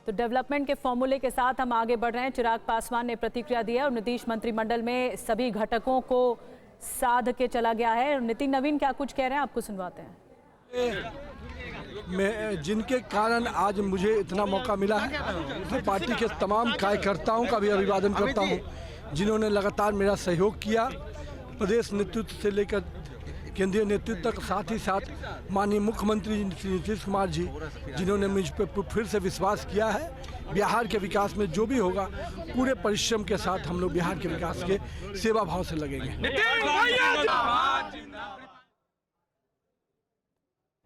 तो डेवलपमेंट के फॉर्मूले के साथ हम आगे बढ़ रहे हैं। चिराग पासवान ने प्रतिक्रिया दी है और नीतीश मंत्रिमंडल में सभी घटकों को साध के चला गया है। नितिन नवीन क्या कुछ कह रहे हैं, आपको सुनवाते हैं। मैं जिनके कारण आज मुझे इतना मौका मिला है, मैं पार्टी के तमाम कार्यकर्ताओं का भी अभिवादन करता हूं, जिन्होंने लगातार मेरा सहयोग किया, प्रदेश नेतृत्व से लेकर केंद्रीय नेतृत्व तक, साथ ही साथ माननीय मुख्यमंत्री नीतीश कुमार जी, जिन्होंने मुझ पर फिर से विश्वास किया है। बिहार के विकास में जो भी होगा पूरे परिश्रम के साथ हम लोग बिहार के विकास के सेवा भाव से लगेंगे।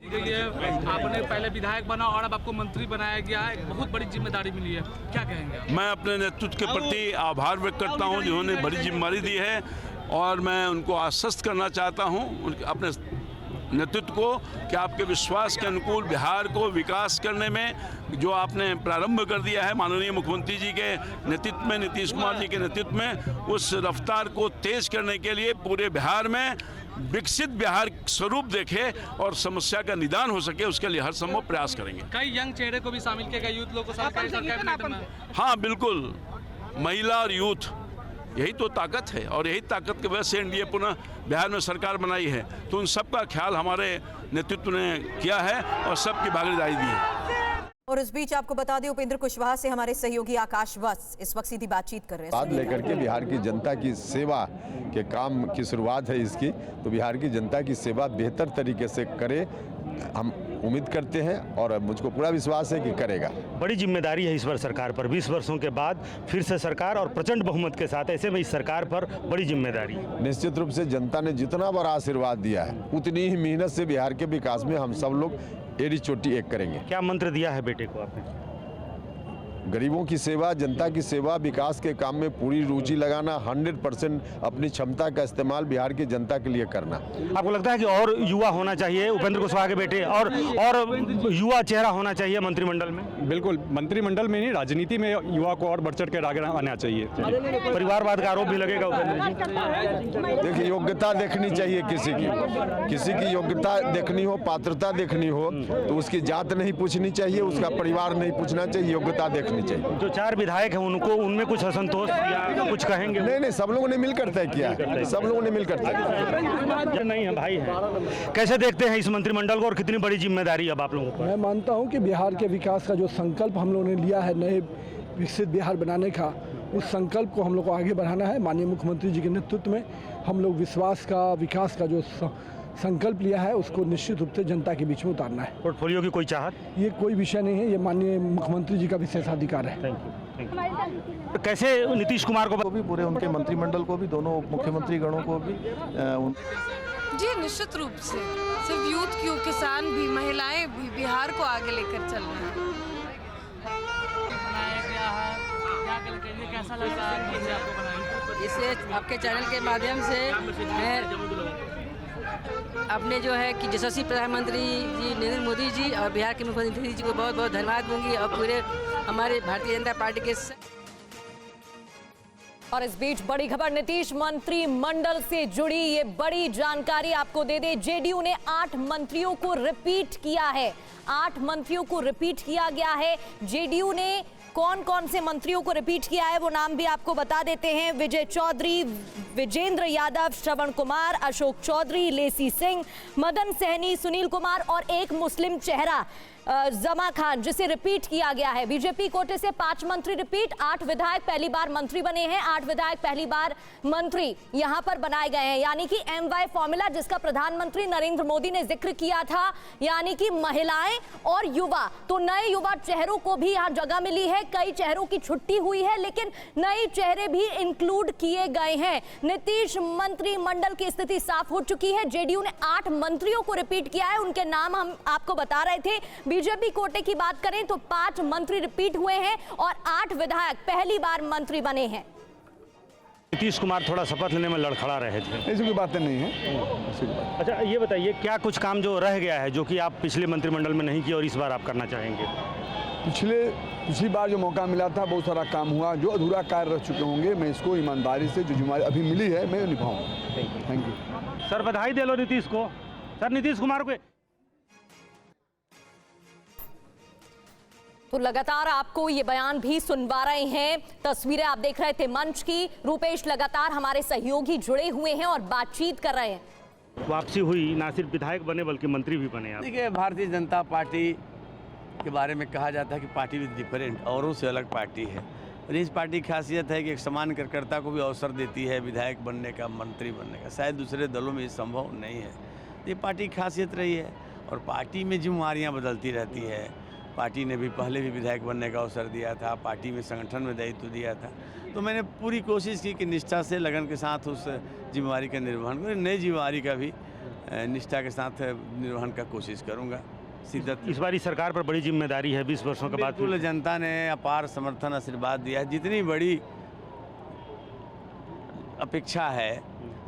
आपने पहले विधायक बना और अब आपको मंत्री बनाया गया है, एक बहुत बड़ी जिम्मेदारी मिली है, क्या कहेंगे? मैं अपने नेतृत्व के प्रति आभार व्यक्त करता हूं, जिन्होंने बड़ी जिम्मेदारी दी है, और मैं उनको आश्वस्त करना चाहता हूं अपने नेतृत्व को कि आपके विश्वास के अनुकूल बिहार को विकास करने में जो आपने प्रारंभ कर दिया है माननीय मुख्यमंत्री जी के नेतृत्व में, नीतीश कुमार जी के नेतृत्व में, उस रफ्तार को तेज करने के लिए पूरे बिहार में विकसित बिहार स्वरूप देखे और समस्या का निदान हो सके, उसके लिए हर संभव प्रयास करेंगे। कई यंग चेहरे को भी शामिल किया गया, यूथ लोग को शामिल। हाँ बिल्कुल, महिला और यूथ, यही तो ताकत है, और यही ताकत की वजह से एनडीए पुनः बिहार में सरकार बनाई है। तो उन सबका ख्याल हमारे नेतृत्व ने किया है और सबकी भागीदारी दी है। और इस बीच आपको बता दें, उपेंद्र कुशवाहा से हमारे सहयोगी आकाश वत्स इस वक्त सीधी बातचीत कर रहे हैं। बात लेकर के बिहार की जनता की सेवा के काम की शुरुआत है इसकी, तो बिहार की जनता की सेवा बेहतर तरीके से करे, हम उम्मीद करते हैं और मुझको पूरा विश्वास है कि करेगा। बड़ी जिम्मेदारी है इस बार सरकार पर, 20 वर्षों के बाद फिर से सरकार और प्रचंड बहुमत के साथ, ऐसे में इस सरकार पर बड़ी जिम्मेदारी। निश्चित रूप से जनता ने जितना बड़ा आशीर्वाद दिया है, उतनी ही मेहनत से बिहार के विकास में हम सब लोग एड़ी चोटी एक करेंगे। क्या मंत्र दिया है बेटे को आपने? गरीबों की सेवा, जनता की सेवा, विकास के काम में पूरी रुचि लगाना, 100% अपनी क्षमता का इस्तेमाल बिहार की जनता के लिए करना। आपको लगता है कि और युवा होना चाहिए उपेंद्र कुशवाहा के बेटे, और युवा चेहरा होना चाहिए मंत्रिमंडल में? बिल्कुल, मंत्रिमंडल में नहीं, राजनीति में युवा को और बढ़ चढ़ के आगे आना चाहिए। परिवारवाद का आरोप भी लगेगा उपेंद्र जी? देखिए, योग्यता देखनी चाहिए किसी की योग्यता देखनी हो, पात्रता देखनी हो, तो उसकी जात नहीं पूछनी चाहिए, उसका परिवार नहीं पूछना चाहिए, योग्यता देखनी चाहिए। जो 4 विधायक हैं उनको, उनमें कुछ असंतोष या कुछ कहेंगे? नहीं, सब लोगों ने मिलकर तय किया है, सब लोगों ने मिलकर तय किया। नहीं है भाई है। कैसे देखते हैं इस मंत्रिमंडल को और कितनी बड़ी जिम्मेदारी अब आप लोगों को? मैं मानता हूं कि बिहार के विकास का जो संकल्प हम लोगों ने लिया है, नए विकसित बिहार बनाने का, उस संकल्प को हम लोग को आगे बढ़ाना है। माननीय मुख्यमंत्री जी के नेतृत्व में हम लोग विश्वास का, विकास का जो संकल्प लिया है, उसको निश्चित रूप से जनता के बीच में उतारना है। पोर्टफोलियो की कोई चाहत? ये कोई विषय नहीं है, ये माननीय मुख्यमंत्री जी का विशेषाधिकार है। Thank you. कैसे नीतीश कुमार को भी, पूरे उनके मंत्रिमंडल को भी, दोनों मुख्यमंत्री गणों को भी जी निश्चित रूप से सिर्फ यूथ क्यों, किसान भी, महिलाएं भी बिहार को आगे लेकर चल रहे हैं। कैसा लगा इसे आपके चैनल के माध्यम से मैं अपने जो है कि यशस्वी प्रधानमंत्री जी नरेंद्र मोदी जी और बिहार के मुख्यमंत्री जी को बहुत बहुत धन्यवाद दूंगी, और पूरे हमारे भारतीय जनता पार्टी के। और इस बीच बड़ी खबर नीतीश मंत्रिमंडल से जुड़ी, ये बड़ी जानकारी आपको दे दे। जेडीयू ने 8 मंत्रियों को रिपीट किया है, 8 मंत्रियों को रिपीट किया गया है। जेडीयू ने कौन कौन से मंत्रियों को रिपीट किया है वो नाम भी आपको बता देते हैं। विजय चौधरी, विजेंद्र यादव, श्रवण कुमार, अशोक चौधरी, लेसी सिंह, मदन सहनी, सुनील कुमार और एक मुस्लिम चेहरा जमा खान, जिसे रिपीट किया गया है। बीजेपी कोटे से 5 मंत्री रिपीट, 8 विधायक पहली बार मंत्री बने हैं, 8 विधायक पहली बार मंत्री यहां पर बनाए गए हैं। यानी कि MY फॉर्मूला, जिसका प्रधानमंत्री नरेंद्र मोदी ने जिक्र किया था, यानी कि महिलाएं और युवा, तो नए युवा चेहरों को भी यहां जगह मिली है। कई चेहरों की छुट्टी हुई है, लेकिन नए चेहरे भी इंक्लूड किए गए हैं। नीतीश मंत्रिमंडल की स्थिति साफ हो चुकी है। जेडीयू ने 8 मंत्रियों को रिपीट किया है, उनके नाम हम आपको बता रहे थे। बीजेपी कोटे की बात करें तो 5 मंत्री रिपीट हुए हैं और 8 विधायक पहली बार मंत्री बने हैं। नीतीश कुमार थोड़ा शपथ लेने में लड़खड़ा रहे थे, ऐसी कोई बातें नहीं है। अच्छा ये बताइए, क्या कुछ काम जो रह गया है जो कि आप पिछले मंत्रिमंडल में नहीं किया और इस बार आप करना चाहेंगे? पिछली बार जो मौका मिला था, बहुत सारा काम हुआ, जो अधूरा कार्य रह चुके होंगे, मैं इसको ईमानदारी से, जो जिम्मेदारी अभी मिली है, मैं निभाऊंगा। थैंक यू सर, बधाई दे लो नीतीश को। सर, नीतीश कुमार को तो लगातार आपको ये बयान भी सुनवा रहे हैं। तस्वीरें आप देख रहे थे मंच की। रूपेश, लगातार हमारे सहयोगी जुड़े हुए हैं और बातचीत कर रहे हैं। वापसी हुई, ना सिर्फ विधायक बने बल्कि मंत्री भी बने आप। देखिए, भारतीय जनता पार्टी के बारे में कहा जाता है कि पार्टी विद डिफरेंट, औरों से अलग पार्टी है। और इस पार्टी की खासियत है कि एक समान कार्यकर्ता को भी अवसर देती है विधायक बनने का, मंत्री बनने का। शायद दूसरे दलों में ये संभव नहीं है। ये पार्टी की खासियत रही है और पार्टी में जिम्मेवारियाँ बदलती रहती है। पार्टी ने भी पहले भी विधायक बनने का अवसर दिया था, पार्टी में संगठन में दायित्व दिया था, तो मैंने पूरी कोशिश की कि निष्ठा से, लगन के साथ उस जिम्मेवारी का निर्वहन करूँ। नई जिम्मेवारी का भी निष्ठा के साथ निर्वहन का कोशिश करूँगा। इस बार सरकार पर बड़ी जिम्मेदारी है 20 वर्षों के बाद। बिल्कुल, जनता ने अपार समर्थन, आशीर्वाद दिया है। जितनी बड़ी अपेक्षा है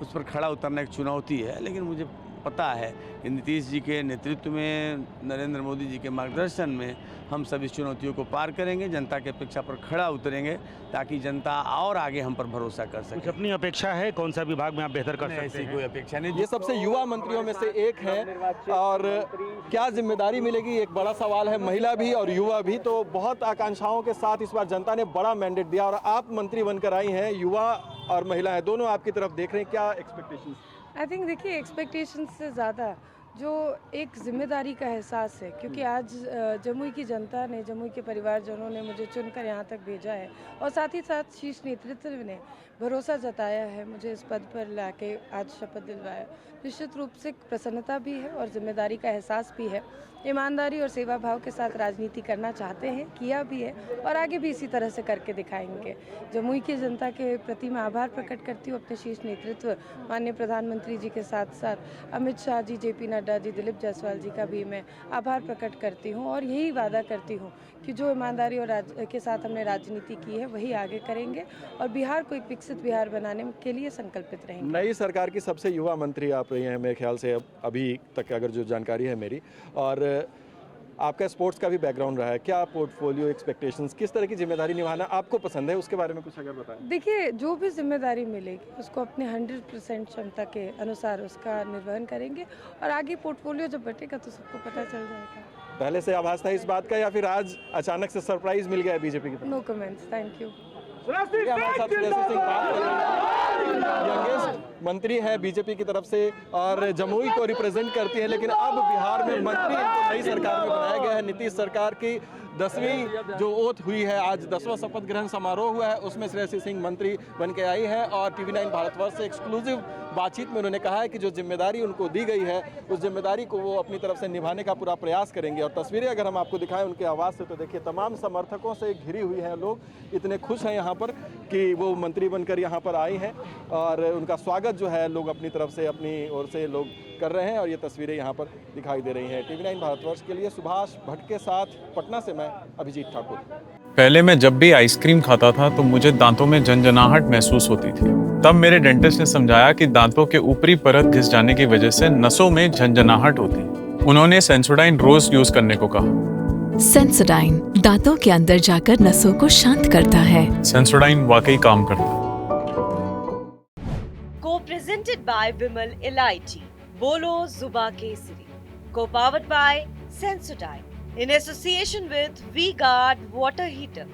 उस पर खड़ा उतरना एक चुनौती है, लेकिन मुझे पता है कि नीतीश जी के नेतृत्व में, नरेंद्र मोदी जी के मार्गदर्शन में हम सब इस चुनौतियों को पार करेंगे, जनता की अपेक्षा पर खड़ा उतरेंगे ताकि जनता और आगे हम पर भरोसा कर सके। कुछ अपनी अपेक्षा है, कौन सा विभाग में आप बेहतर कर सकते हैं? ऐसी कोई अपेक्षा नहीं। ये सबसे युवा मंत्रियों में से एक है और क्या जिम्मेदारी मिलेगी, एक बड़ा सवाल है। महिला भी और युवा भी, तो बहुत आकांक्षाओं के साथ इस बार जनता ने बड़ा मैंडेट दिया और आप मंत्री बनकर आई हैं। युवा और महिलाएं दोनों आपकी तरफ देख रहे हैं, क्या एक्सपेक्टेशंस? आई थिंक देखिए, एक्सपेक्टेशंस से ज़्यादा जो एक जिम्मेदारी का एहसास है, क्योंकि आज जमुई की जनता ने, जमुई के परिवारजनों ने मुझे चुनकर यहाँ तक भेजा है और साथ ही साथ शीर्ष नेतृत्व ने भरोसा जताया है, मुझे इस पद पर लाके आज शपथ दिलवाया। निश्चित रूप से प्रसन्नता भी है और जिम्मेदारी का एहसास भी है। ईमानदारी और सेवा भाव के साथ राजनीति करना चाहते हैं, किया भी है और आगे भी इसी तरह से करके दिखाएंगे। जमुई की जनता के प्रति मैं आभार प्रकट करती हूँ, अपने शीर्ष नेतृत्व माननीय प्रधानमंत्री जी के साथ साथ अमित शाह जी, जेपी नड्डा जी, दिलीप जायसवाल जी का भी मैं आभार प्रकट करती हूँ और यही वादा करती हूँ कि जो ईमानदारी और के साथ हमने राजनीति की है वही आगे करेंगे और बिहार को एक विकसित बिहार बनाने के लिए संकल्पित रहेंगे। नई सरकार की सबसे युवा मंत्री आप रही हैं मेरे ख्याल से, अभी तक अगर जो जानकारी है मेरी, और आपका स्पोर्ट्स का भी बैकग्राउंड रहा है। क्या पोर्टफोलियो, एक्सपेक्टेशंस, किस तरह की जिम्मेदारी निभाना आपको पसंद है, उसके बारे में कुछ अगर बताएं। देखिए, जो भी जिम्मेदारी मिलेगी उसको अपने 100% क्षमता के अनुसार उसका निर्वहन करेंगे और आगे पोर्टफोलियो जब बटेगा तो सबको पता चल जाएगा। पहले से आभास था इस बात का या फिर आज अचानक से सरप्राइज मिल गया है बीजेपी की तरफ? No comments, thank you. Youngest मंत्री है बीजेपी की तरफ से और जमुई को रिप्रेजेंट करती है, लेकिन अब बिहार में मंत्री इनको नई सरकार में बनाया गया है। नीतीश सरकार की 10वीं जो ओथ हुई है, आज 10वां शपथ ग्रहण समारोह हुआ है, उसमें श्रेयसी सिंह मंत्री बन के आई है और TV9 भारतवर्ष से एक्सक्लूसिव बातचीत में उन्होंने कहा है कि जो जिम्मेदारी उनको दी गई है उस जिम्मेदारी को वो अपनी तरफ से निभाने का पूरा प्रयास करेंगे। और तस्वीरें अगर हम आपको दिखाएं उनके आवाज़ से, तो देखिए तमाम समर्थकों से घिरी हुई हैं, लोग इतने खुश हैं यहाँ पर कि वो मंत्री बनकर यहाँ पर आई हैं और उनका स्वागत जो है लोग अपनी तरफ से, अपनी ओर से लोग कर रहे हैं और ये तस्वीरें यहाँ पर दिखाई दे रही हैं। TV9 भारतवर्ष के लिए सुभाष भट्ट के साथ पटना से मैं अभिजीत ठाकुर। पहले मैं जब भी आइसक्रीम खाता था तो मुझे दांतों में झंझनाहट महसूस होती थी। तब मेरे डेंटिस्ट ने समझाया कि दांतों के ऊपरी परत घिस जाने की वजह से नसों में झंझनाहट होती। उन्होंने सेंसोडाइन रोज यूज करने को कहा। सेंसोडाइन दांतों के अंदर जाकर नसों को शांत करता है। सेंसोडाइन वाकई काम करता है। को प्रेजेंटेड बाय विमल इलायची, बोलो जुबा केसरी, को powered by Sensodyne in association with V-Guard water heater.